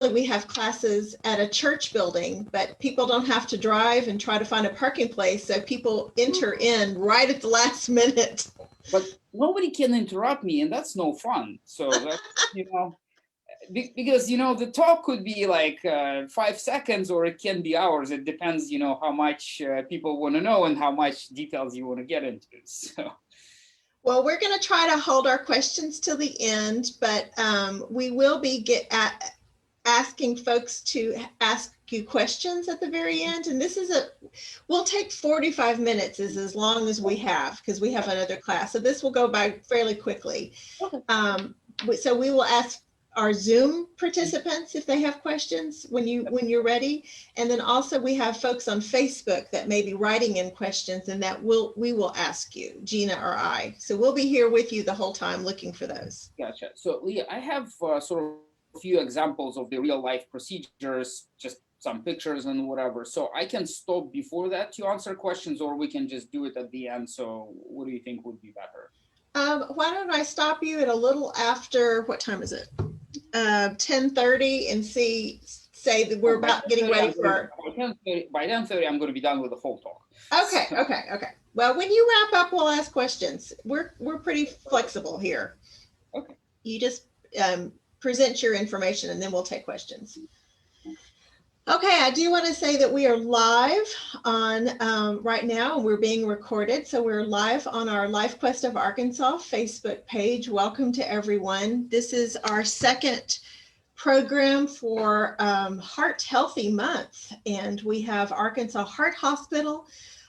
we have classes at a church building, but people don't have to drive and try to find a parking place. So people enter in right at the last minute. But nobody can interrupt me, and that's no fun. So that's, because, the talk could be like 5 seconds, or it can be hours. It depends, how much people want to know and how much details you want to get into. So. Well, we're going to try to hold our questions till the end, but we will be asking folks to ask you questions at the very end. And this is we'll take 45 minutes is as long as we have, because we have another class. So this will go by fairly quickly. Okay. So we will ask our Zoom participants if they have questions when you're ready. And then also we have folks on Facebook that may be writing in questions, and that we will ask you, Gina or I. So we'll be here with you the whole time looking for those. Gotcha. So Leah, I have sort of a few examples of the real life procedures, just some pictures and whatever. So I can stop before that to answer questions, or we can just do it at the end. So what do you think would be better? Why don't I stop you at a little after, what time is it? 10:30 and say that we're about getting ready for. By 10:30, I'm going to be done with the whole talk. Okay. Well, when you wrap up, we'll ask questions. We're pretty flexible here. Okay. You just present your information and then we'll take questions. Okay, I do want to say that we are live on right now, and we're being recorded. So we're live on our Life Quest of Arkansas Facebook page. Welcome to everyone. This is our second program for Heart Healthy Month, and we have Arkansas Heart Hospital.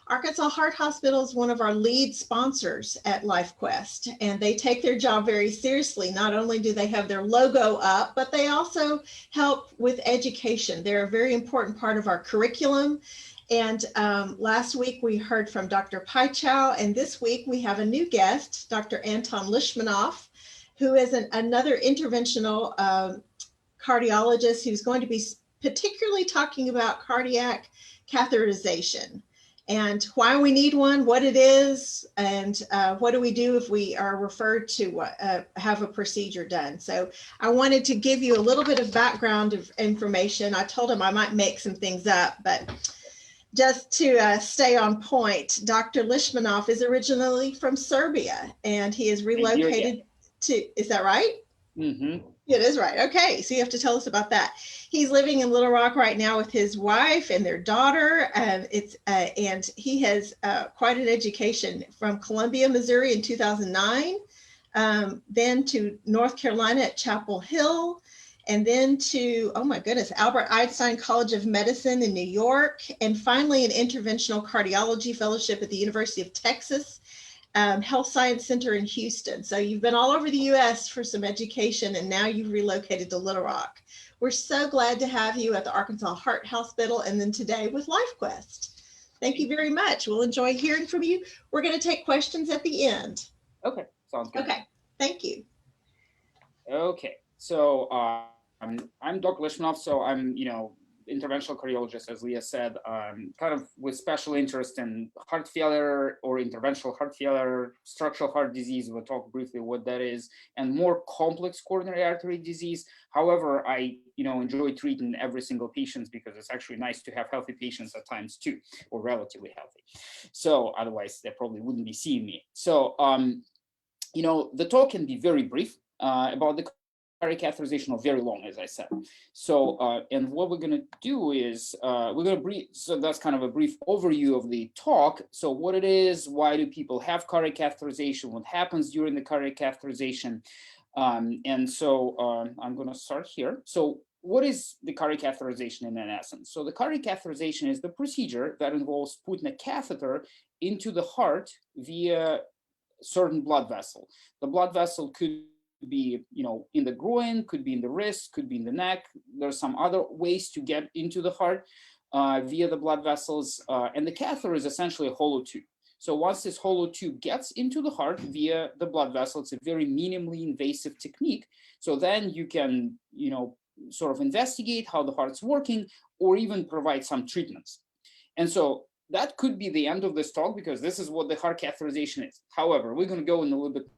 Arkansas Heart Hospital is one of our lead sponsors at LifeQuest, and they take their job very seriously. Not only do they have their logo up, but they also help with education. They're a very important part of our curriculum. And last week we heard from Dr. Paichow, and this week we have a new guest, Dr. Anton Lishmanov, who is another interventional cardiologist who's going to be particularly talking about cardiac catheterization, and why we need one, what it is, and what do we do if we are referred to have a procedure done. So I wanted to give you a little bit of background of information. I told him I might make some things up, but just to stay on point, Dr. Lishmanov is originally from Serbia, and he is relocated to, is that right? Mm-hmm. It is right. Okay, so you have to tell us about that. He's living in Little Rock right now with his wife and their daughter, and and he has quite an education from Columbia, Missouri in 2009, then to North Carolina at Chapel Hill, and then to, oh my goodness, Albert Einstein College of Medicine in New York, and finally an interventional cardiology fellowship at the University of Texas Health Science Center in Houston. So you've been all over the U.S. for some education, and now you've relocated to Little Rock. We're so glad to have you at the Arkansas Heart Hospital, and then today with LifeQuest. Thank you very much. We'll enjoy hearing from you. We're going to take questions at the end. Okay, sounds good. Okay, thank you. Okay, so I'm Dr. Lishmanov, so I'm, interventional cardiologist, as Leah said, kind of with special interest in heart failure or interventional heart failure, structural heart disease. We'll talk briefly what that is, and more complex coronary artery disease. However, I enjoy treating every single patient because it's actually nice to have healthy patients at times too, or relatively healthy. So otherwise, they probably wouldn't be seeing me. So, the talk can be very brief about the cardiac catheterization, or very long, as I said. So, and what we're going to do is we're going to brief. So that's kind of a brief overview of the talk. So, what it is, why do people have cardiac catheterization, what happens during the cardiac catheterization, and so I'm going to start here. So, what is the cardiac catheterization in essence? So, the cardiac catheterization is the procedure that involves putting a catheter into the heart via certain blood vessel. The blood vessel could be, in the groin, could be in the wrist, could be in the neck. There's some other ways to get into the heart via the blood vessels. And the catheter is essentially a hollow tube. So once this hollow tube gets into the heart via the blood vessel, it's a very minimally invasive technique. So then you can, sort of investigate how the heart's working, or even provide some treatments. And so that could be the end of this talk, because this is what the heart catheterization is. However, we're going to go in a little bit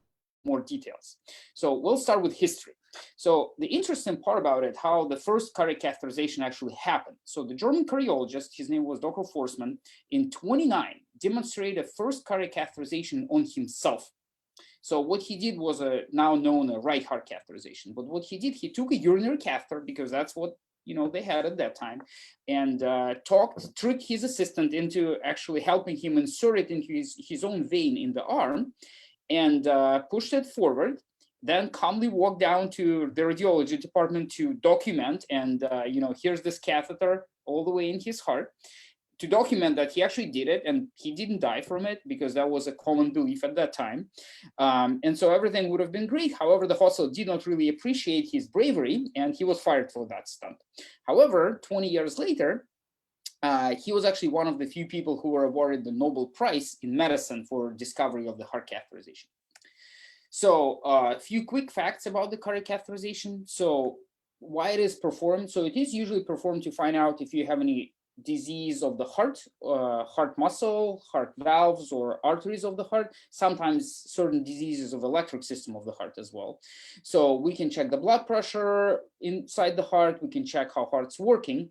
more details. So we'll start with history. So the interesting part about it, how the first cardiac catheterization actually happened. So the German cardiologist, his name was Dr. Forsman, in 29 demonstrated first cardiac catheterization on himself. So what he did was a now known a right heart catheterization. But what he did, he took a urinary catheter, because that's what they had at that time, and tricked his assistant into actually helping him insert it into his own vein in the arm, and pushed it forward. Then calmly walked down to the radiology department to document, and here's this catheter all the way in his heart, to document that he actually did it, and he didn't die from it, because that was a common belief at that time. And so everything would have been great. However, the hospital did not really appreciate his bravery, and he was fired for that stunt. However, 20 years later, he was actually one of the few people who were awarded the Nobel Prize in medicine for discovery of the heart catheterization. So a few quick facts about the cardiac catheterization. So why it is performed. So it is usually performed to find out if you have any disease of the heart, heart muscle, heart valves, or arteries of the heart, sometimes certain diseases of electric system of the heart as well. So we can check the blood pressure inside the heart, we can check how heart's working.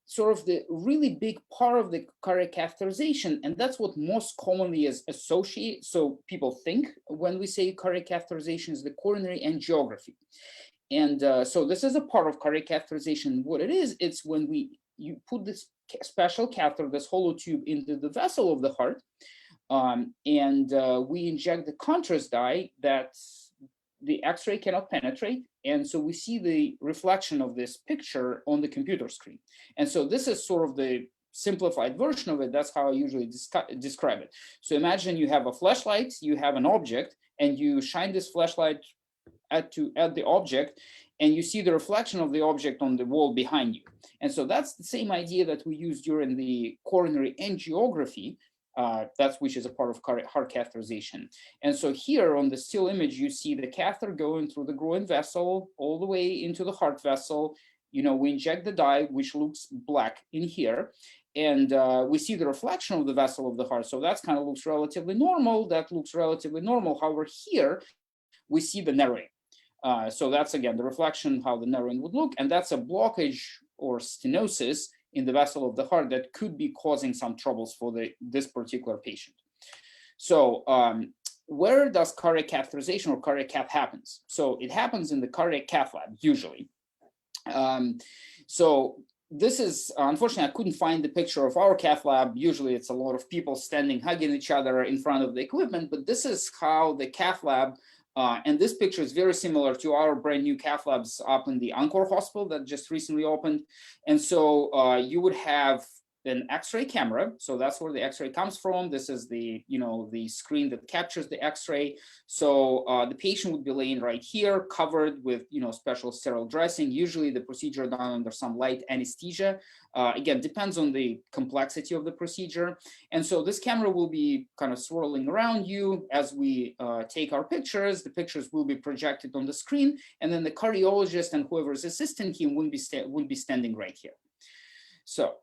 Sort of the really big part of the cardiac catheterization, and that's what most commonly is associated, so people think when we say cardiac catheterization, is the coronary angiography. And so this is a part of cardiac catheterization. What it is, it's when you put this special catheter, this hollow tube, into the vessel of the heart, and we inject the contrast dye that the X-ray cannot penetrate. And so we see the reflection of this picture on the computer screen. And so this is sort of the simplified version of it. That's how I usually describe it. So imagine you have a flashlight, you have an object, and you shine this flashlight at the object, and you see the reflection of the object on the wall behind you. And so that's the same idea that we use during the coronary angiography, which is a part of heart catheterization. And so here on the still image, you see the catheter going through the groin vessel all the way into the heart vessel. We inject the dye, which looks black in here, and we see the reflection of the vessel of the heart. So that kind of looks relatively normal. That looks relatively normal. However, here we see the narrowing. So that's, again, the reflection, how the narrowing would look. And that's a blockage or stenosis in the vessel of the heart that could be causing some troubles for this particular patient. So where does cardiac catheterization or cardiac cath happens? So it happens in the cardiac cath lab, usually. So this is, unfortunately, I couldn't find the picture of our cath lab. Usually it's a lot of people standing, hugging each other in front of the equipment, but this is how the cath lab, and this picture is very similar to our brand new cath labs up in the Anton hospital that just recently opened. And so you would have an X-ray camera. So that's where the X-ray comes from. This is the screen that captures the X-ray. So the patient would be laying right here, covered with special sterile dressing. Usually the procedure done under some light anesthesia. Again, depends on the complexity of the procedure. And so this camera will be kind of swirling around you as we take our pictures. The pictures will be projected on the screen, and then the cardiologist and whoever is assisting him will be standing right here. So.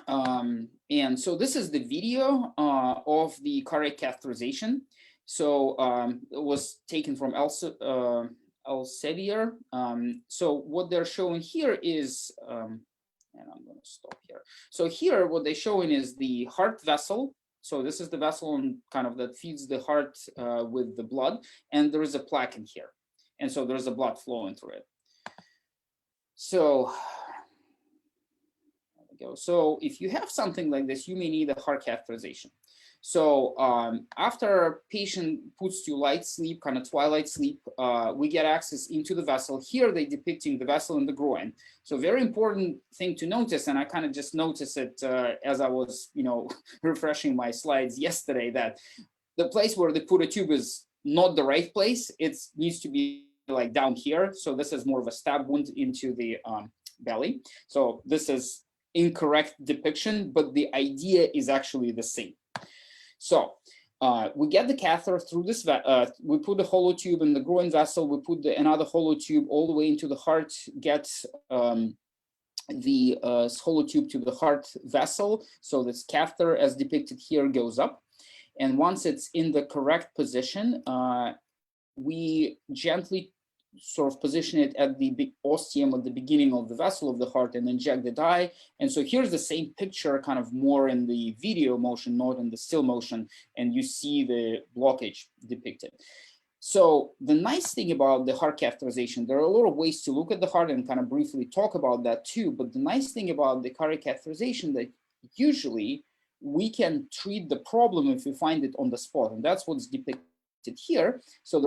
And so this is the video of the cardiac catheterization. So it was taken from Elsevier. So what they're showing here is, and I'm going to stop here. So here, what they're showing is the heart vessel. So this is the vessel kind of that feeds the heart with the blood, and there is a plaque in here. And so there's a blood flowing through it. So So if you have something like this, you may need a heart catheterization. So after a patient puts to light sleep, kind of twilight sleep, we get access into the vessel. Here they're depicting the vessel in the groin. So very important thing to notice, and I kind of just noticed it as I was, refreshing my slides yesterday, that the place where they put a tube is not the right place. It needs to be like down here. So this is more of a stab wound into the belly. So this is incorrect depiction, but the idea is actually the same. So we get the catheter through this, we put the hollow tube in the groin vessel, we put another hollow tube all the way into the heart, get the hollow tube to the heart vessel. So this catheter, as depicted here, goes up. And once it's in the correct position, we gently sort of position it at the big ostium at the beginning of the vessel of the heart and inject the dye. And so here's the same picture, kind of more in the video motion, not in the still motion, and you see the blockage depicted. So the nice thing about the heart catheterization, there are a lot of ways to look at the heart and kind of briefly talk about that too. But the nice thing about the cardiac catheterization that usually we can treat the problem if we find it on the spot, and that's what's depicted here. So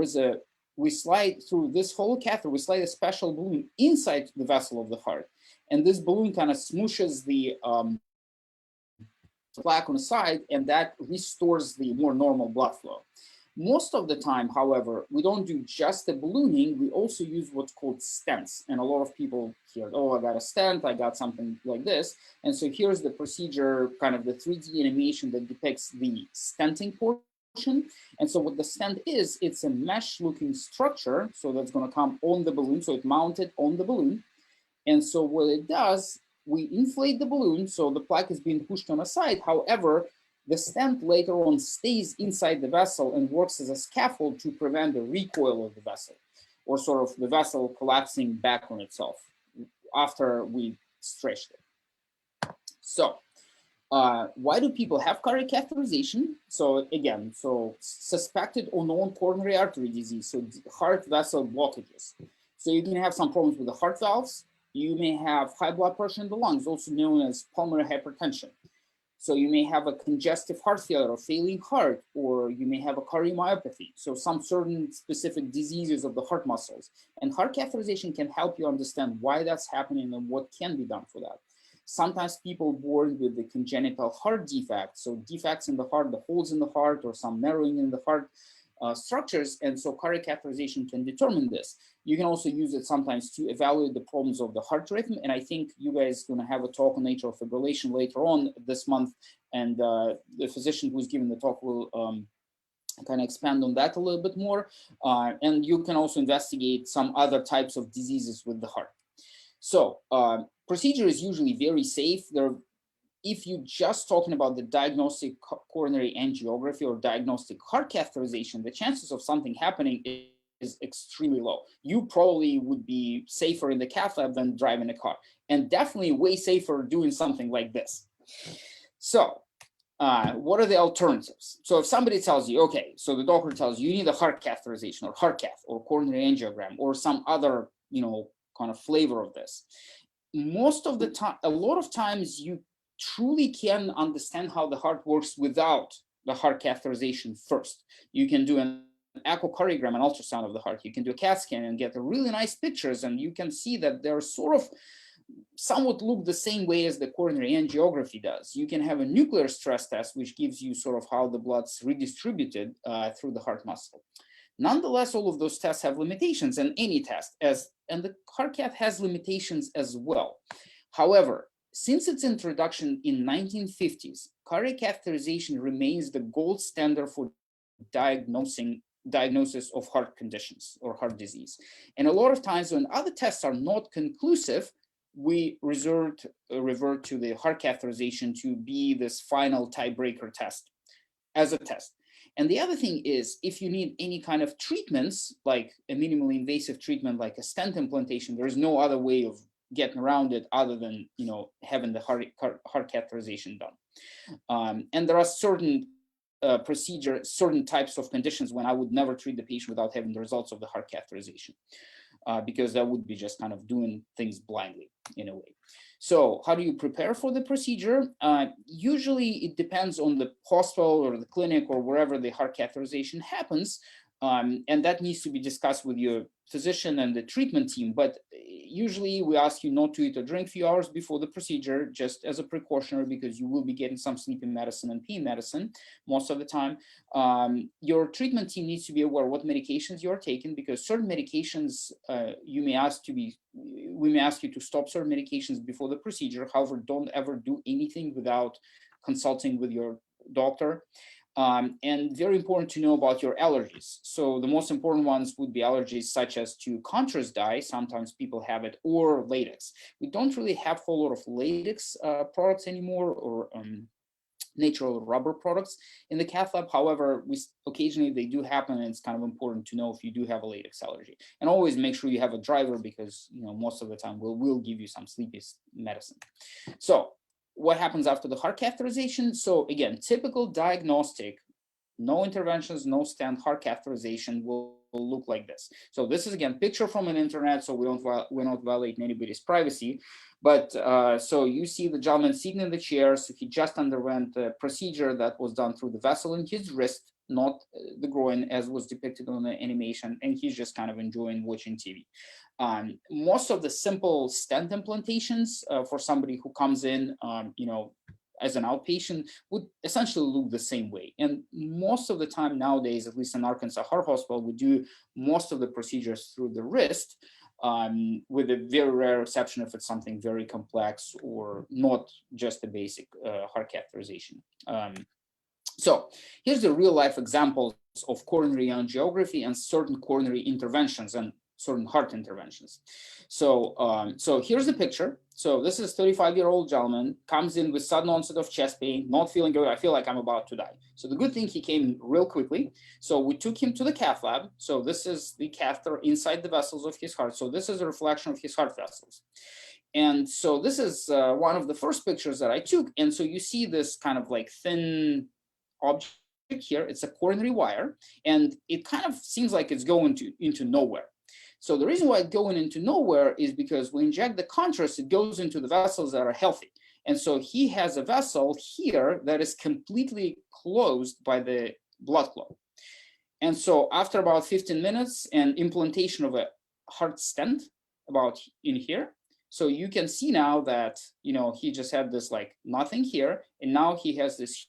we slide through this whole catheter, we slide a special balloon inside the vessel of the heart. And this balloon kind of smooshes the plaque on the side, and that restores the more normal blood flow. Most of the time, however, we don't do just the ballooning, we also use what's called stents. And a lot of people hear, oh, I got a stent, I got something like this. And so here's the procedure, kind of the 3D animation that depicts the stenting portion. And so what the stent is, it's a mesh looking structure. So that's going to come on the balloon. So it's mounted on the balloon. And so what it does, we inflate the balloon. So the plaque is being pushed on a side. However, the stent later on stays inside the vessel and works as a scaffold to prevent the recoil of the vessel, or sort of the vessel collapsing back on itself after we stretched it. So why do people have cardiac catheterization? So again, so suspected or known coronary artery disease, so heart vessel blockages. So you can have some problems with the heart valves. You may have high blood pressure in the lungs, also known as pulmonary hypertension. So you may have a congestive heart failure or failing heart, or you may have a cardiomyopathy. So some certain specific diseases of the heart muscles. And heart catheterization can help you understand why that's happening and what can be done for that. Sometimes people born with the congenital heart defect, so defects in the heart, the holes in the heart, or some narrowing in the heart structures, and so cardiac catheterization can determine this. You can also use it sometimes to evaluate the problems of the heart rhythm, and I think you guys are going to have a talk on atrial fibrillation later on this month, and the physician who's giving the talk will kind of expand on that a little bit more, and you can also investigate some other types of diseases with the heart. So procedure is usually very safe. If you're just talking about the diagnostic coronary angiography or diagnostic heart catheterization, the chances of something happening is extremely low. You probably would be safer in the cath lab than driving a car, and definitely way safer doing something like this. So what are the alternatives? So if somebody tells you, okay, so the doctor tells you, you need a heart catheterization or heart cath or coronary angiogram or some other, kind of flavor of this. Most of the time, a lot of times you truly can understand how the heart works without the heart catheterization first. You can do an echocardiogram, an ultrasound of the heart. You can do a CAT scan and get really nice pictures, and you can see that they're sort of somewhat look the same way as the coronary angiography does. You can have a nuclear stress test, which gives you sort of how the blood's redistributed through the heart muscle. Nonetheless, all of those tests have limitations, and any test, and the heart cath has limitations as well. However, since its introduction in 1950s, cardiac catheterization remains the gold standard for diagnosis of heart conditions or heart disease. And a lot of times when other tests are not conclusive, we revert to the heart catheterization to be this final tiebreaker test as a test. And the other thing is, if you need any kind of treatments, like a minimally invasive treatment, like a stent implantation, there's no other way of getting around it other than having the heart catheterization done. And there are certain certain types of conditions when I would never treat the patient without having the results of the heart catheterization, because that would be just kind of doing things blindly in a way. So how do you prepare for the procedure? Usually it depends on the hospital or the clinic or wherever the heart catheterization happens. And that needs to be discussed with your physician and the treatment team. But usually we ask you not to eat or drink a few hours before the procedure, just as a precautionary, because you will be getting some sleeping medicine and pain medicine most of the time. Your treatment team needs to be aware what medications you are taking, because certain medications we may ask you to stop certain medications before the procedure. However, don't ever do anything without consulting with your doctor. And very important to know about your allergies. So the most important ones would be allergies such as to contrast dye. Sometimes people have it, or latex. We don't really have a whole lot of latex products anymore, or natural rubber products in the cath lab. However, occasionally they do happen, and it's kind of important to know if you do have a latex allergy. And always make sure you have a driver, because most of the time we'll give you some sleepy medicine. So what happens after the heart catheterization? So again, typical diagnostic, no interventions, no stent, heart catheterization will look like this. So this is again picture from an internet, so we're not violating anybody's privacy. But so you see the gentleman sitting in the chair. So he just underwent a procedure that was done through the vessel in his wrist, not the groin as was depicted on the animation, and he's just kind of enjoying watching TV. Most of the simple stent implantations for somebody who comes in, as an outpatient would essentially look the same way. And most of the time nowadays, at least in Arkansas Heart Hospital, we do most of the procedures through the wrist, with a very rare exception if it's something very complex or not just a basic heart catheterization. So here's the real life examples of coronary angiography and certain coronary interventions and certain heart interventions. So, so here's the picture. So this is 35-year-old gentleman, comes in with sudden onset of chest pain, not feeling good. I feel like I'm about to die. So the good thing, he came real quickly. So we took him to the cath lab. So this is the catheter inside the vessels of his heart. So this is a reflection of his heart vessels. And so this is one of the first pictures that I took. And so you see this kind of like thin object here. It's a coronary wire, and it kind of seems like it's going into nowhere. So the reason why it's going into nowhere is because we inject the contrast, it goes into the vessels that are healthy. And so he has a vessel here that is completely closed by the blood flow. And so after about 15 minutes and implantation of a heart stent about in here, so you can see now that, he just had this like nothing here, and now he has this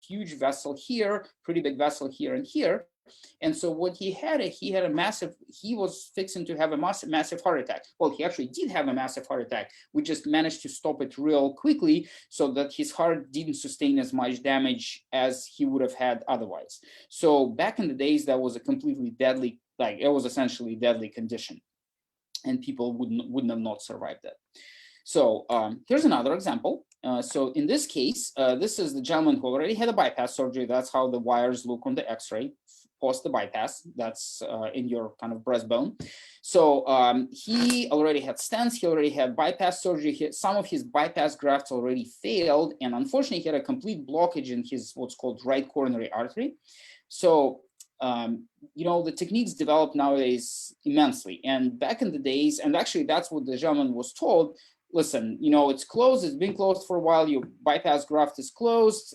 huge vessel here, pretty big vessel here and here. And so what he was fixing to have a massive heart attack. Well, he actually did have a massive heart attack. We just managed to stop it real quickly so that his heart didn't sustain as much damage as he would have had otherwise. So back in the days, that was a completely deadly, it was essentially a deadly condition, and people wouldn't have not survived that. So here's another example. So in this case, this is the gentleman who already had a bypass surgery. That's how the wires look on the X-ray post the bypass. That's in your kind of breastbone. So he already had stents. He already had bypass surgery. Some of his bypass grafts already failed, and unfortunately, he had a complete blockage in his what's called right coronary artery. So the techniques develop nowadays immensely. And back in the days, and actually that's what the gentleman was told, listen, it's closed, it's been closed for a while, your bypass graft is closed,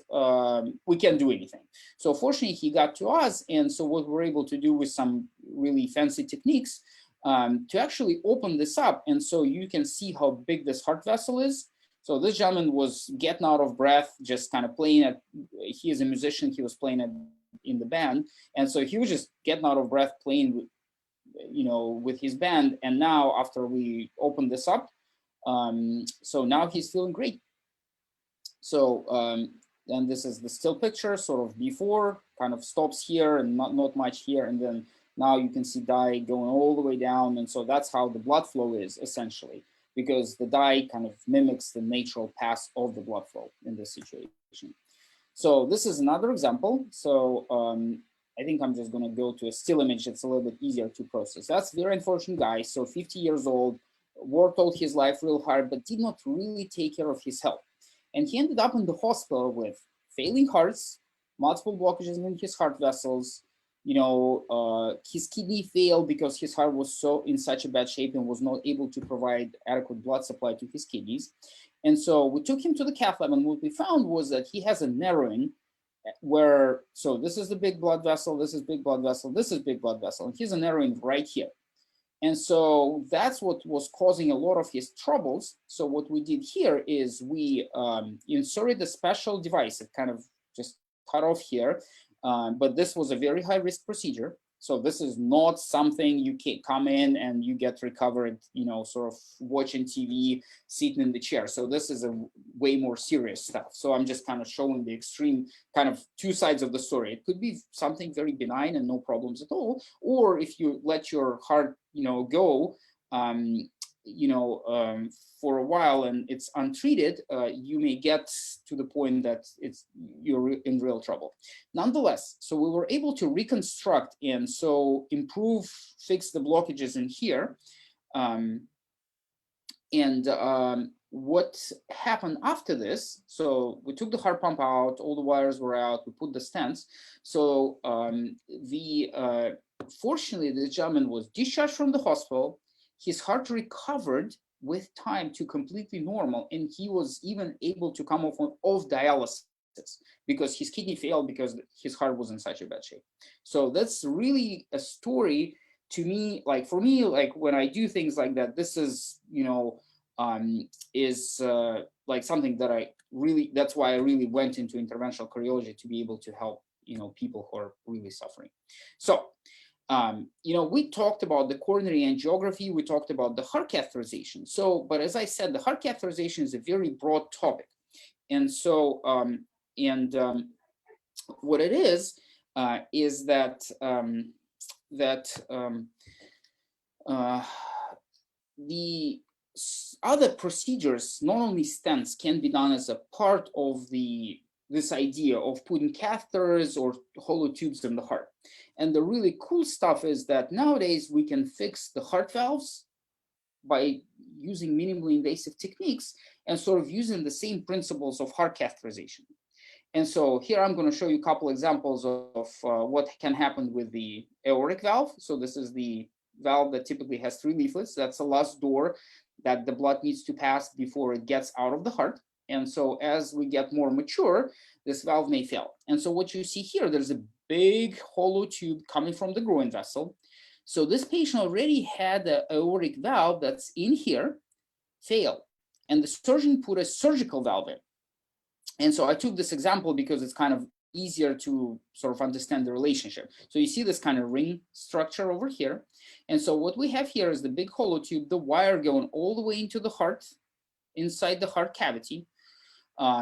we can't do anything. So fortunately, he got to us, and so what we're able to do with some really fancy techniques to actually open this up, and so you can see how big this heart vessel is. So this gentleman was getting out of breath, just kind of playing he is a musician, he was playing in the band, and so he was just getting out of breath playing with his band. And now after we open this up, so now he's feeling great. So and this is the still picture, sort of before, kind of stops here and not much here, and then now you can see dye going all the way down. And so that's how the blood flow is essentially, because the dye kind of mimics the natural path of the blood flow in this situation. So this is another example. So I think I'm just going to go to a still image. It's a little bit easier to process. That's a very unfortunate guy. So 50 years old, worked all his life real hard, but did not really take care of his health. And he ended up in the hospital with failing hearts, multiple blockages in his heart vessels. His kidney failed because his heart was in such a bad shape and was not able to provide adequate blood supply to his kidneys. And so we took him to the cath lab, and what we found was that he has a narrowing so this is the big blood vessel, this is big blood vessel, this is big blood vessel, and he's a narrowing right here. And so that's what was causing a lot of his troubles. So what we did here is we inserted a special device. It kind of just cut off here, but this was a very high risk procedure. So this is not something you can come in and you get recovered, sort of watching TV, sitting in the chair. So this is a way more serious stuff. So I'm just kind of showing the extreme kind of two sides of the story. It could be something very benign and no problems at all. Or if you let your heart, go, for a while and it's untreated, you may get to the point that you're in real trouble. Nonetheless, so we were able to reconstruct and so fix the blockages in here. What happened after this, so we took the heart pump out, all the wires were out, we put the stents. So fortunately, this gentleman was discharged from the hospital. His heart recovered with time to completely normal, and he was even able to come off dialysis because his kidney failed because his heart was in such a bad shape. So that's really a story to me, like for me, like when I do things like that, this is, like something that that's why I really went into interventional cardiology, to be able to help, people who are really suffering. So, we talked about the coronary angiography, we talked about the heart catheterization. So, but as I said, the heart catheterization is a very broad topic. And so, what it is that the other procedures, not only stents, can be done as a part of this idea of putting catheters or hollow tubes in the heart. And the really cool stuff is that nowadays we can fix the heart valves by using minimally invasive techniques and sort of using the same principles of heart catheterization. And so here I'm going to show you a couple examples of what can happen with the aortic valve. So this is the valve that typically has 3 leaflets. That's the last door that the blood needs to pass before it gets out of the heart. And so as we get more mature, this valve may fail. And so what you see here, there's a big hollow tube coming from the groin vessel. So this patient already had the aortic valve that's in here fail. And the surgeon put a surgical valve in. And so I took this example because it's kind of easier to sort of understand the relationship. So you see this kind of ring structure over here. And so what we have here is the big hollow tube, the wire going all the way into the heart, inside the heart cavity.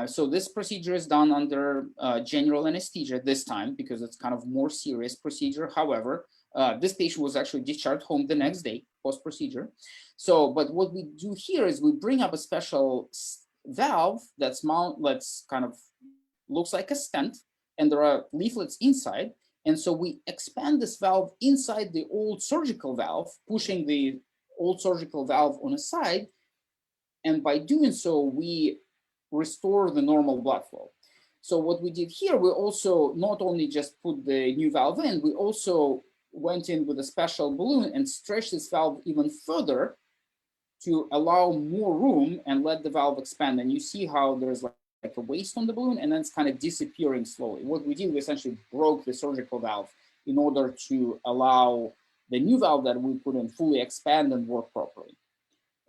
So this procedure is done under general anesthesia this time because it's kind of more serious procedure. However, this patient was actually discharged home the next day post-procedure. So, but what we do here is we bring up a special valve that's kind of looks like a stent, and there are leaflets inside. And so we expand this valve inside the old surgical valve, pushing the old surgical valve on a side. And by doing so, we restore the normal blood flow. So what we did here, we also not only just put the new valve in, we also went in with a special balloon and stretched this valve even further to allow more room and let the valve expand. And you see how there's like a waist on the balloon, and then it's kind of disappearing slowly. What we did, we essentially broke the surgical valve in order to allow the new valve that we put in fully expand and work properly.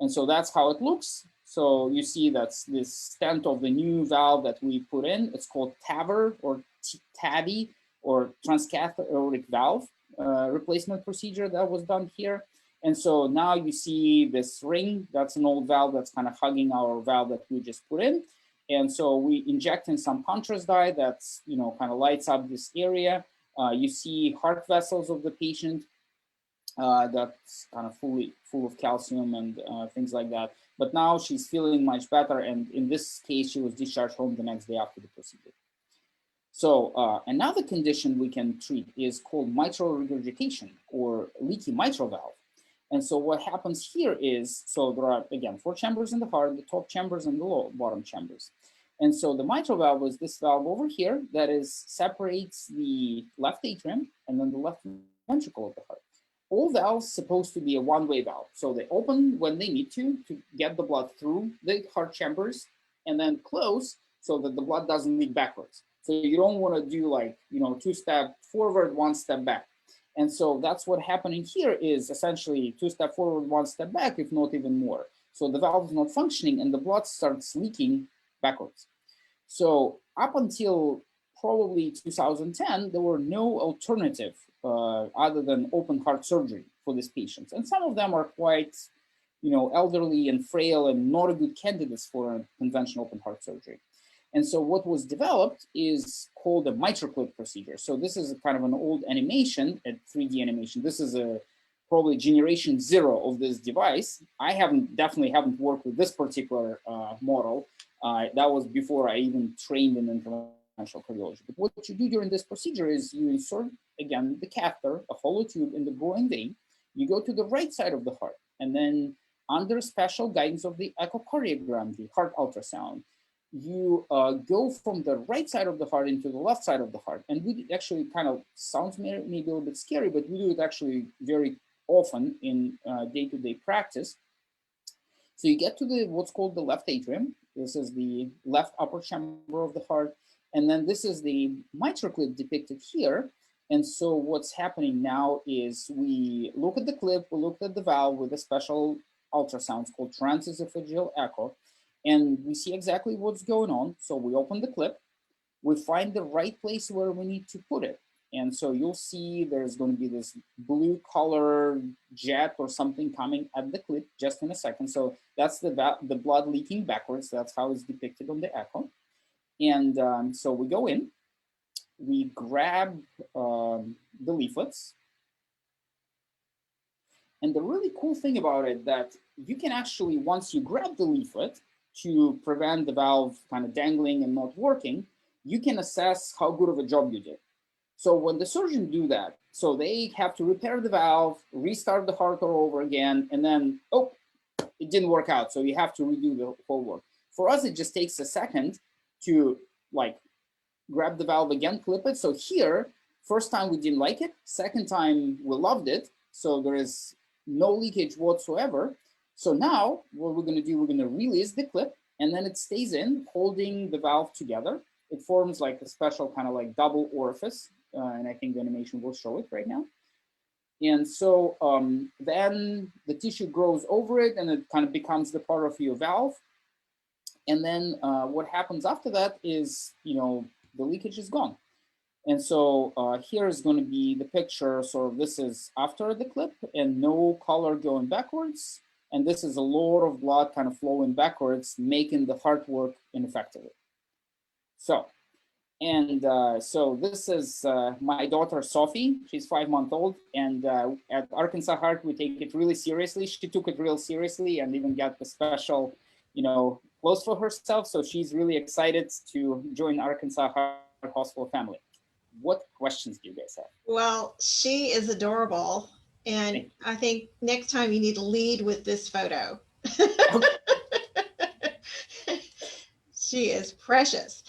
And so that's how it looks. So you see that's this stent of the new valve that we put in. It's called TAVR or TAVI or transcatheter aortic valve replacement procedure that was done here. And so now you see this ring, that's an old valve that's kind of hugging our valve that we just put in. And so we inject in some contrast dye that's, kind of lights up this area. You see heart vessels of the patient that's kind of full of calcium and things like that. But now she's feeling much better. And in this case, she was discharged home the next day after the procedure. So another condition we can treat is called mitral regurgitation or leaky mitral valve. And so what happens here is, so there are, again, 4 chambers in the heart, the top chambers and the bottom chambers. And so the mitral valve is this valve over here that separates the left atrium and then the left ventricle of the heart. All valves supposed to be a one-way valve. So they open when they need to get the blood through the heart chambers and then close so that the blood doesn't leak backwards. So you don't want to do like, 2-step forward, 1 step back. And so that's what happening here is essentially 2-step forward, 1 step back, if not even more. So the valve is not functioning and the blood starts leaking backwards. So up until probably 2010, there were no alternative other than open heart surgery for these patients. And some of them are quite, elderly and frail and not a good candidates for a conventional open heart surgery. And so what was developed is called a MitraClip procedure. So this is a kind of an old animation, a 3D animation. This is a probably generation 0 of this device. I definitely haven't worked with this particular model. That was before I even trained in interventional cardiology. But what you do during this procedure is you insert, again, the catheter, a hollow tube in the groin vein. You go to the right side of the heart, and then under special guidance of the echocardiogram, the heart ultrasound, you go from the right side of the heart into the left side of the heart. And we actually kind of sounds maybe a little bit scary, but we do it actually very often in day-to-day practice. So you get to the what's called the left atrium. This is the left upper chamber of the heart. And then this is the mitral clip depicted here. And so what's happening now is we look at the clip, we look at the valve with a special ultrasound called transesophageal echo, and we see exactly what's going on. So we open the clip, we find the right place where we need to put it. And so you'll see there's going to be this blue color jet or something coming at the clip just in a second. So that's the blood leaking backwards. That's how it's depicted on the echo. And so we go in, we grab the leaflets. And the really cool thing about it that you can actually, once you grab the leaflet to prevent the valve kind of dangling and not working, you can assess how good of a job you did. So when the surgeon do that, so they have to repair the valve, restart the heart all over again, and then, oh, it didn't work out. So you have to redo the whole work. For us, it just takes a second to like grab the valve again, clip it. So here, first time we didn't like it, second time we loved it. So there is no leakage whatsoever. So now what we're gonna do, we're gonna release the clip, and then it stays in, holding the valve together. It forms like a special kind of like double orifice. And I think the animation will show it right now. And so then the tissue grows over it and it kind of becomes the part of your valve. And then what happens after that is, the leakage is gone. And so here is going to be the picture. So this is after the clip and no color going backwards. And this is a lot of blood kind of flowing backwards, making the heart work ineffectively. So, so this is my daughter, Sophie. She's 5 months old. And at Arkansas Heart, we take it really seriously. She took it real seriously and even got the special, clothes for herself. So she's really excited to join Arkansas Heart Hospital family. What questions do you guys have? Well, she is adorable. And I think next time you need to lead with this photo. Okay. She is precious.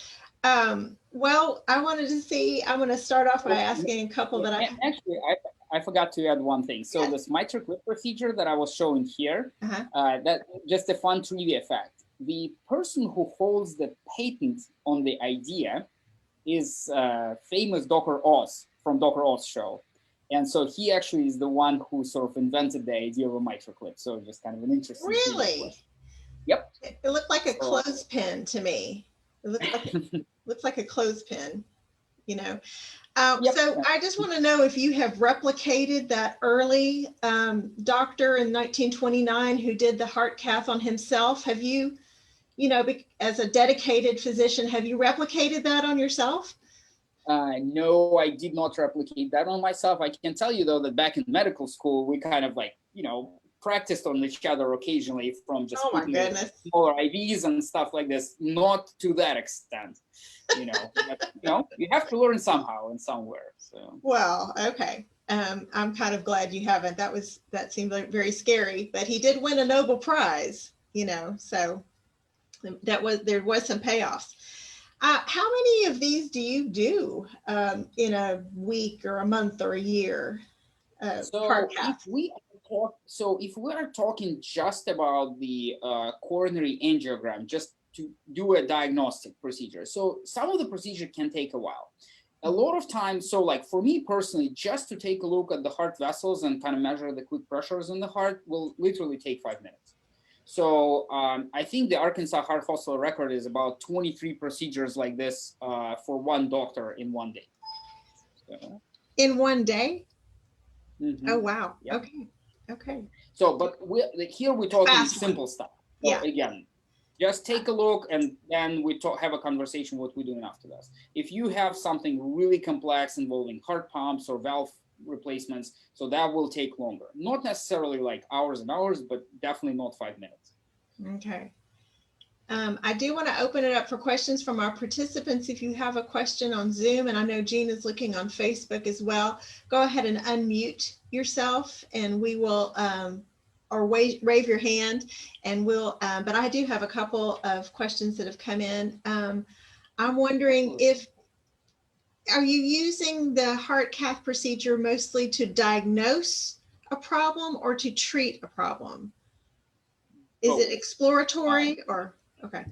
Well, I wanted to see, I'm going to start off by asking a couple that Actually, I forgot to add one thing. So this mitral clip procedure that I was showing here, that just a fun trivia fact. The person who holds the patent on the idea is famous Dr. Oz from Dr. Oz show. And so he actually is the one who sort of invented the idea of a mitral clip. So just kind of an interesting. Really? Yep. It looked like a clothespin to me. It looks like a clothespin, Yep. So I just want to know if you have replicated that early doctor in 1929 who did the heart cath on himself. Have you, as a dedicated physician, have you replicated that on yourself? No, I did not replicate that on myself. I can tell you, though, that back in medical school, we kind of practiced on each other occasionally from just smaller IVs and stuff like this, not to that extent, but, you have to learn somehow and somewhere. So. Well, okay. I'm kind of glad you haven't. That seemed like very scary, but he did win a Nobel Prize, so there was some payoffs. How many of these do you do in a week or a month or a year? If we are talking just about the coronary angiogram, just to do a diagnostic procedure, so some of the procedure can take a while. A lot of times, so like for me personally, just to take a look at the heart vessels and kind of measure the quick pressures in the heart will literally take 5 minutes. So I think the Arkansas Heart Hospital record is about 23 procedures like this for one doctor in one day. So. In one day? Mm-hmm. Oh, wow. Yep. Okay. So, but here we're talking simple stuff. So yeah. Again, just take a look and then we have a conversation what we're doing after this. If you have something really complex involving heart pumps or valve replacements. So that will take longer. Not necessarily like hours and hours, but definitely not 5 minutes. Okay. I do want to open it up for questions from our participants. If you have a question on Zoom, and I know Jean is looking on Facebook as well, go ahead and unmute yourself and we will, or wave your hand and we'll, but I do have a couple of questions that have come in. I'm wondering are you using the heart cath procedure mostly to diagnose a problem or to treat a problem? Is Both. it exploratory or, okay.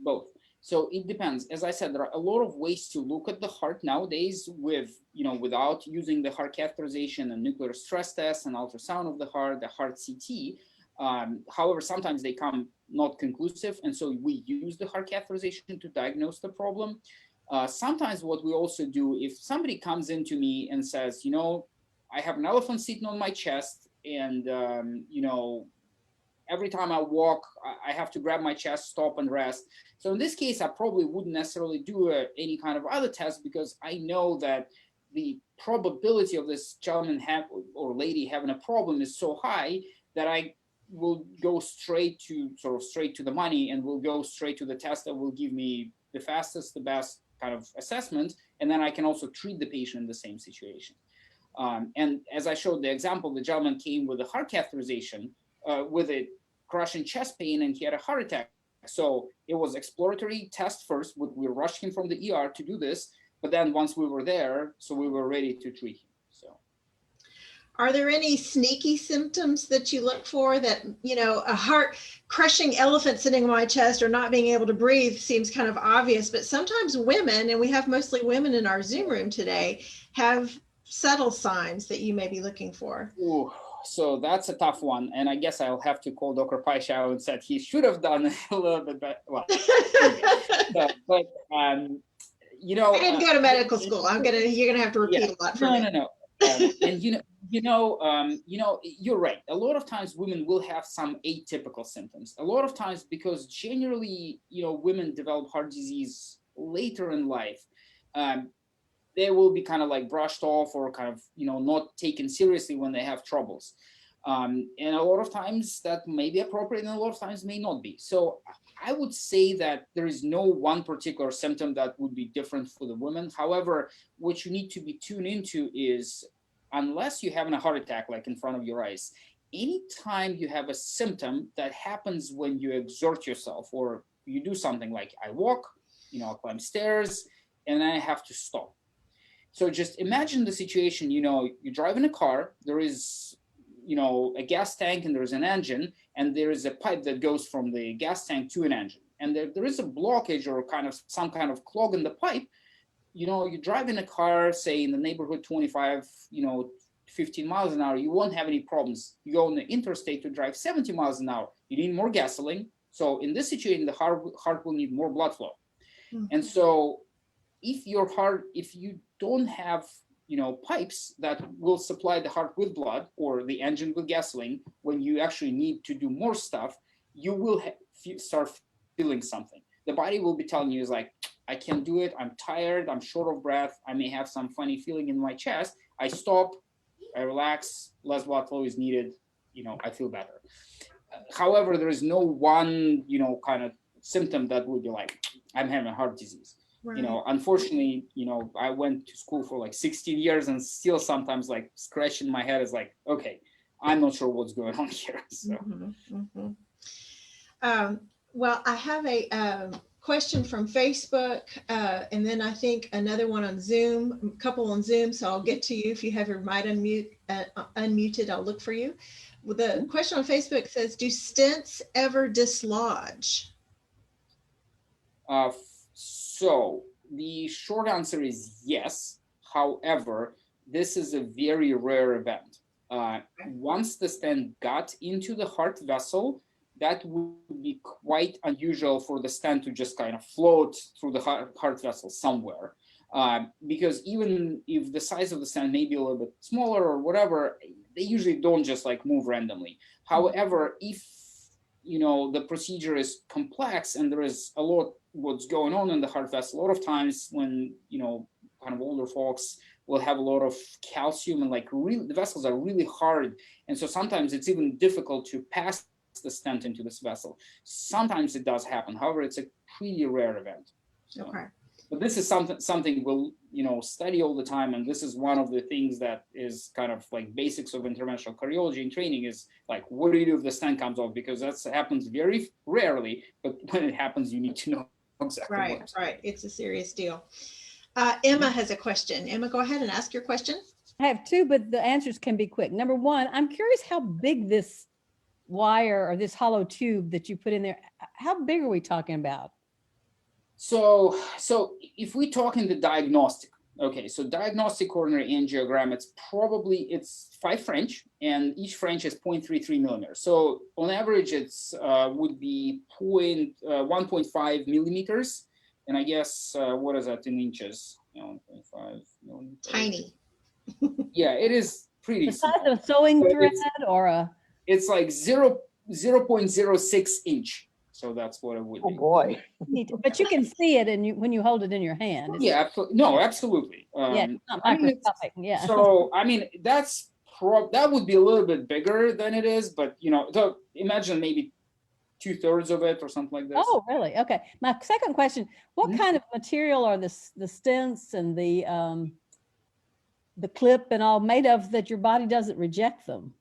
Both. So it depends. As I said, there are a lot of ways to look at the heart nowadays with, without using the heart catheterization and nuclear stress tests and ultrasound of the heart CT. However, sometimes they come not conclusive. And so we use the heart catheterization to diagnose the problem. Sometimes what we also do, if somebody comes into me and says, I have an elephant sitting on my chest and, every time I walk, I have to grab my chest, stop and rest. So in this case, I probably wouldn't necessarily do any kind of other test because I know that the probability of this gentleman or lady having a problem is so high that I will go straight to the money and will go straight to the test that will give me the fastest, the best kind of assessment. And then I can also treat the patient in the same situation. And as I showed the example, the gentleman came with a heart catheterization with a crushing chest pain and he had a heart attack. So it was exploratory test first. We rushed him from the ER to do this. But then once we were there, so we were ready to treat him. So. Are there any sneaky symptoms that you look for that, a heart crushing elephant sitting on my chest or not being able to breathe seems kind of obvious, but sometimes women, and we have mostly women in our Zoom room today, have subtle signs that you may be looking for? Ooh, so that's a tough one. And I guess I'll have to call Dr. Paisha and said he should have done a little bit better. Well, but I didn't go to medical school. You're gonna have to repeat a lot for me. No. And you're right. A lot of times women will have some atypical symptoms. A lot of times because generally, women develop heart disease later in life. They will be kind of like brushed off or kind of, not taken seriously when they have troubles. And a lot of times that may be appropriate and a lot of times may not be. So I would say that there is no one particular symptom that would be different for the women. However, what you need to be tuned into is, unless you're having a heart attack like in front of your eyes, anytime you have a symptom that happens when you exert yourself or you do something like I walk, I climb stairs, and then I have to stop. So just imagine the situation, you're driving a car, there is, a gas tank and there's an engine and there is a pipe that goes from the gas tank to an engine. And there is a blockage or some kind of clog in the pipe. You drive in a car, say in the neighborhood 25, 15 miles an hour, you won't have any problems. You go on the interstate to drive 70 miles an hour, you need more gasoline. So in this situation, the heart will need more blood flow. Mm-hmm. And so if you don't have, pipes that will supply the heart with blood or the engine with gasoline, when you actually need to do more stuff, you will start feeling something. The body will be telling you is like, I can't do it. I'm tired. I'm short of breath. I may have some funny feeling in my chest. I stop, I relax, less blood flow is needed. I feel better. However, there is no one, kind of symptom that would be like, I'm having heart disease. Right. Unfortunately, I went to school for like 16 years and still sometimes like scratching my head is like, okay, I'm not sure what's going on here. So. Mm-hmm. Mm-hmm. Well, I have a question from Facebook and then I think another one on Zoom, a couple on Zoom. So I'll get to you. If you have your mic unmuted, I'll look for you. Well, the question on Facebook says, do stents ever dislodge? So the short answer is yes. However, this is a very rare event. Once the stent got into the heart vessel, that would be quite unusual for the stent to just kind of float through the heart vessel somewhere. Because even if the size of the stent may be a little bit smaller or whatever, they usually don't just like move randomly. However, if the procedure is complex and there is a lot what's going on in the heart vessel, a lot of times when kind of older folks will have a lot of calcium, and like really, the vessels are really hard. And so sometimes it's even difficult to pass the stent into this vessel. Sometimes it does happen. However, it's a pretty rare event. So, Okay. but this is something we'll, study all the time. And this is one of the things that is kind of like basics of interventional cardiology and training is like, what do you do if the stent comes off? Because that happens very rarely, but when it happens, you need to know exactly what. Right. It's a serious deal. Emma has a question. Emma, go ahead and ask your question. I have two, but the answers can be quick. Number one, I'm curious how big this wire or this hollow tube that you put in there, how big are we talking about? So if we talk in the diagnostic, okay, so diagnostic coronary angiogram, it's 5 French, and each French is 0.33 millimeters. So on average, it's would be 1.5 millimeters, and I guess what is that in inches? 1.5 millimeters. Tiny. Yeah, it is pretty The size small. of a sewing So thread or a? It's like 0.06 inch. So that's what it would be. Oh boy. But you can see it when you hold it in your hand. Yeah, absolutely. No, absolutely. Yeah, it's not I mean, microscopic. Yeah. So, I mean, that would be a little bit bigger than it is, but so imagine maybe 2/3 of it or something like this. Oh, really? Okay. My second question, what kind of material are the stents and the clip and all made of that your body doesn't reject them?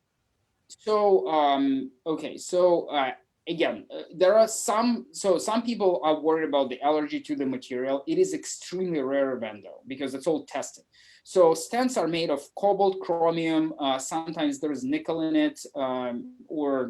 So, okay. So, again, there are some people are worried about the allergy to the material. It is extremely rare event though, because it's all tested. So stents are made of cobalt, chromium, sometimes there's nickel in it, or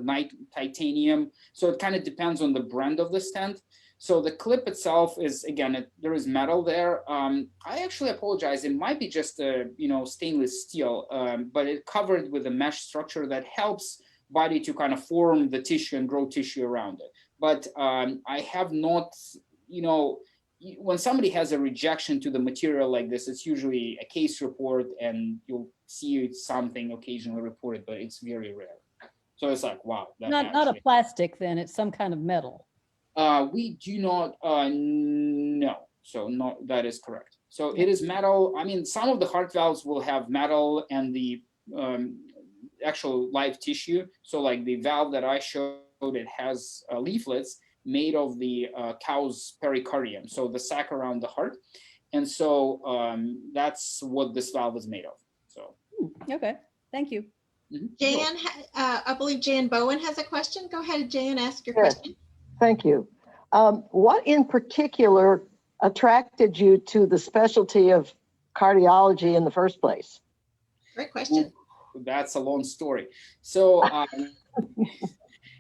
titanium. So it kind of depends on the brand of the stent. So the clip itself is, again, there is metal there. I actually apologize. It might be just a, stainless steel, but it covered with a mesh structure that helps body to kind of form the tissue and grow tissue around it. But I have not, when somebody has a rejection to the material like this, it's usually a case report and you'll see something occasionally reported, but it's very rare. So it's like, wow. Not a plastic then, it's some kind of metal. We do not no. So no, that is correct. So it is metal. I mean, some of the heart valves will have metal and the actual live tissue. So like the valve that I showed, it has leaflets made of the cow's pericardium, so the sac around the heart. And so that's what this valve is made of. So okay, thank you. Jan, I believe Jan Bowen has a question. Go ahead, Jan, ask your Yes. question. Thank you. What in particular attracted you to the specialty of cardiology in the first place? Great question. That's a long story. So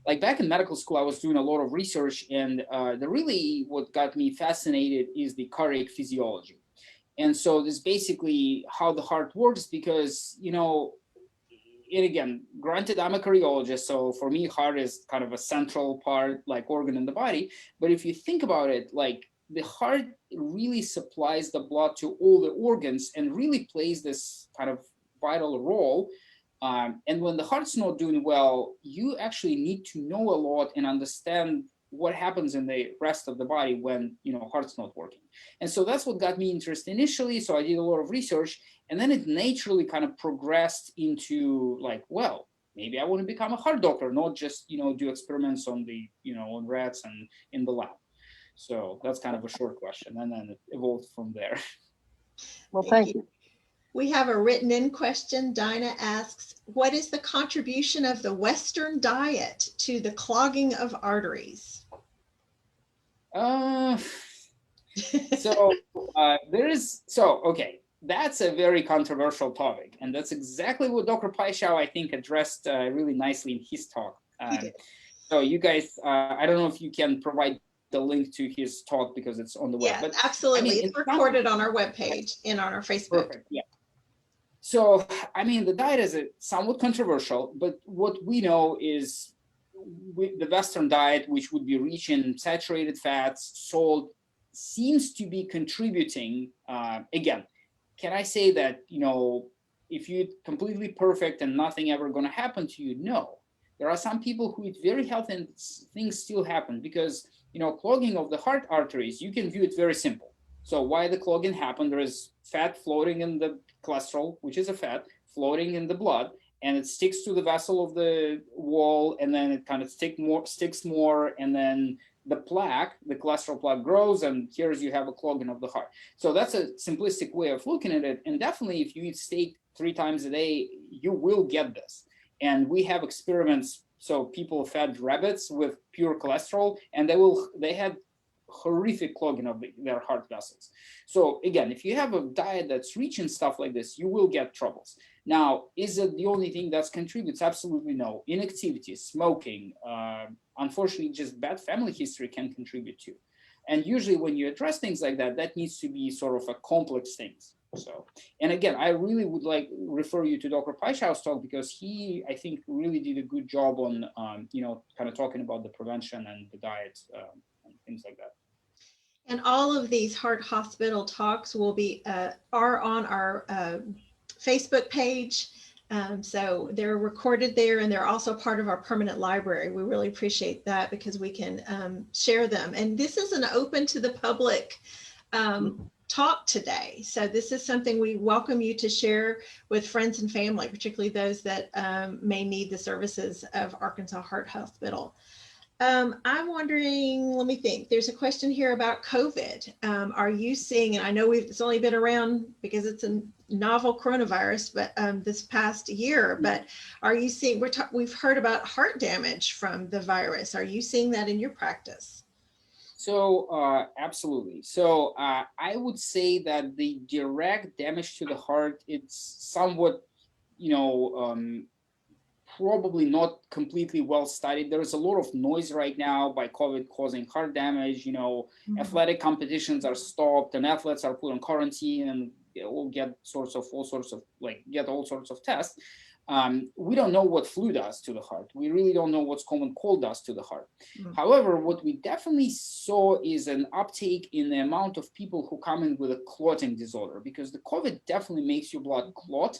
like back in medical school, I was doing a lot of research, and what got me fascinated is the cardiac physiology. And so this is basically how the heart works, because, and again, granted, I'm a cardiologist, so for me, heart is kind of a central part, like organ in the body. But if you think about it, like the heart really supplies the blood to all the organs and really plays this kind of vital role. And when the heart's not doing well, you actually need to know a lot and understand what happens in the rest of the body when, heart's not working. And so that's what got me interested initially. So I did a lot of research, and then it naturally kind of progressed into like, well, maybe I want to become a heart doctor, not just, do experiments on the, on rats and in the lab. So that's kind of a short question. And then it evolved from there. Well, thank you. We have a written in question. Dinah asks, what is the contribution of the Western diet to the clogging of arteries? Okay, that's a very controversial topic. And that's exactly what Dr. Paischow, I think, addressed really nicely in his talk. So you guys, I don't know if you can provide the link to his talk because it's on the web. Yeah, but absolutely. I mean, it's recorded on our webpage and on our Facebook. Perfect, yeah. So, I mean, the diet is somewhat controversial, but what we know is the Western diet, which would be rich in saturated fats, salt, seems to be contributing. Again, can I say that, if you're completely perfect and nothing ever going to happen to you? No. There are some people who eat very healthy and things still happen because, clogging of the heart arteries, you can view it very simple. So why the clogging happened? There is fat floating in the cholesterol, which is a fat floating in the blood, and it sticks to the vessel of the wall, and then it kind of sticks more, and then the plaque, the cholesterol plaque grows, and here's you have a clogging of the heart. So that's a simplistic way of looking at it. And definitely if you eat steak 3 times a day, you will get this. And we have experiments. So people fed rabbits with pure cholesterol, and they had horrific clogging of their heart vessels. So again, if you have a diet that's rich in stuff like this, you will get troubles. Now, is it the only thing that contributes? Absolutely no. Inactivity, smoking, unfortunately, just bad family history can contribute too. And usually when you address things like that, that needs to be sort of a complex things. So, and again, I really would like refer you to Dr. Paichow's talk, because he, I think, really did a good job on, kind of talking about the prevention and the diet and things like that. And all of these heart hospital talks will be are on our Facebook page. So they're recorded there, and they're also part of our permanent library. We really appreciate that because we can share them. And this is an open to the public talk today. So this is something we welcome you to share with friends and family, particularly those that may need the services of Arkansas Heart Hospital. I'm wondering, let me think, there's a question here about COVID. Are you seeing, and I know it's only been around because it's a novel coronavirus, but this past year, but are you seeing, we've heard about heart damage from the virus. Are you seeing that in your practice? So absolutely. So I would say that the direct damage to the heart, it's somewhat, probably not completely well studied. There is a lot of noise right now by COVID causing heart damage. Athletic competitions are stopped and athletes are put on quarantine and will get all sorts of tests. We don't know what flu does to the heart. We really don't know what's common cold does to the heart. However, what we definitely saw is an uptake in the amount of people who come in with a clotting disorder, because the COVID definitely makes your blood clot.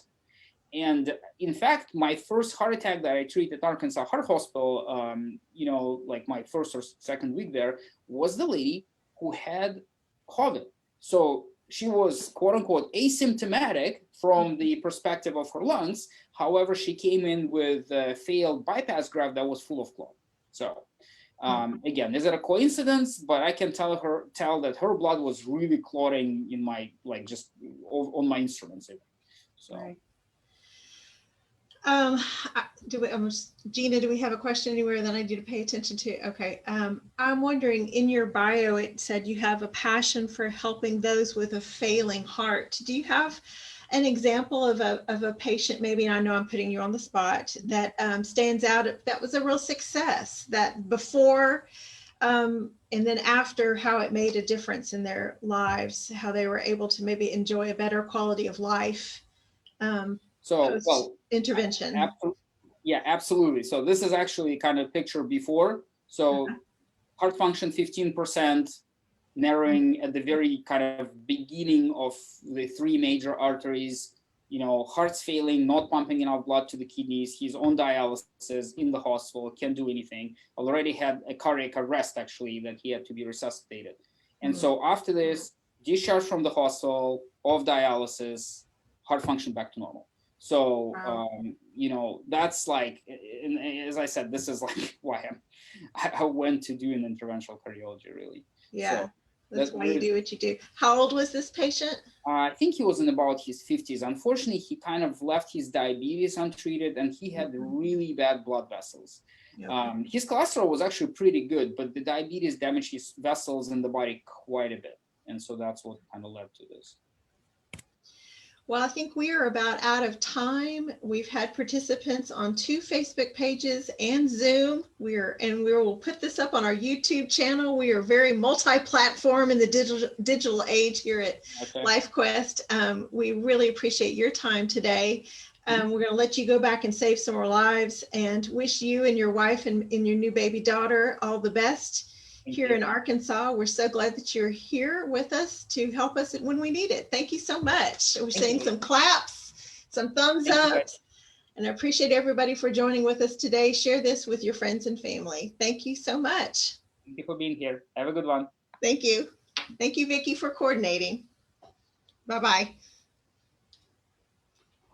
And in fact, my first heart attack that I treated at Arkansas Heart Hospital, like my first or second week there, was the lady who had COVID. So she was quote unquote asymptomatic from the perspective of her lungs. However, she came in with a failed bypass graft that was full of clot. So again, is it a coincidence? But I can tell that her blood was really clotting in my, just on my instruments. So. Right. Gina, do we have a question anywhere that I need to pay attention to? Okay. I'm wondering, in your bio, it said you have a passion for helping those with a failing heart. Do you have an example of a patient, maybe, and I know I'm putting you on the spot, that stands out, that was a real success, that before and then after, how it made a difference in their lives, how they were able to maybe enjoy a better quality of life? Intervention. Absolutely. So this is actually kind of picture before. So heart function 15%, narrowing at the very kind of beginning of the 3 major arteries, heart's failing, not pumping enough blood to the kidneys. He's on dialysis in the hospital, can't do anything. Already had a cardiac arrest, actually, that he had to be resuscitated. And so after this, discharged from the hospital, off dialysis, heart function back to normal. So, that's like, as I said, this is like why I went to do an interventional cardiology, really. Yeah, so that's why you do what you do. How old was this patient? I think he was in about his 50s. Unfortunately, he kind of left his diabetes untreated, and he had really bad blood vessels. Okay. His cholesterol was actually pretty good, but the diabetes damaged his vessels in the body quite a bit. And so that's what kind of led to this. Well, I think we are about out of time. We've had participants on 2 Facebook pages and Zoom. We will put this up on our YouTube channel. We are very multi-platform in the digital age here at LifeQuest. We really appreciate your time today. We're going to let you go back and save some more lives, and wish you and your wife and your new baby daughter all the best. Here in Arkansas. We're so glad that you're here with us to help us when we need it. Thank you so much. We're seeing some claps, some thumbs up, and I appreciate everybody for joining with us today. Share this with your friends and family. Thank you so much. Thank you for being here. Have a good one. Thank you. Thank you, Vicki, for coordinating. Bye-bye.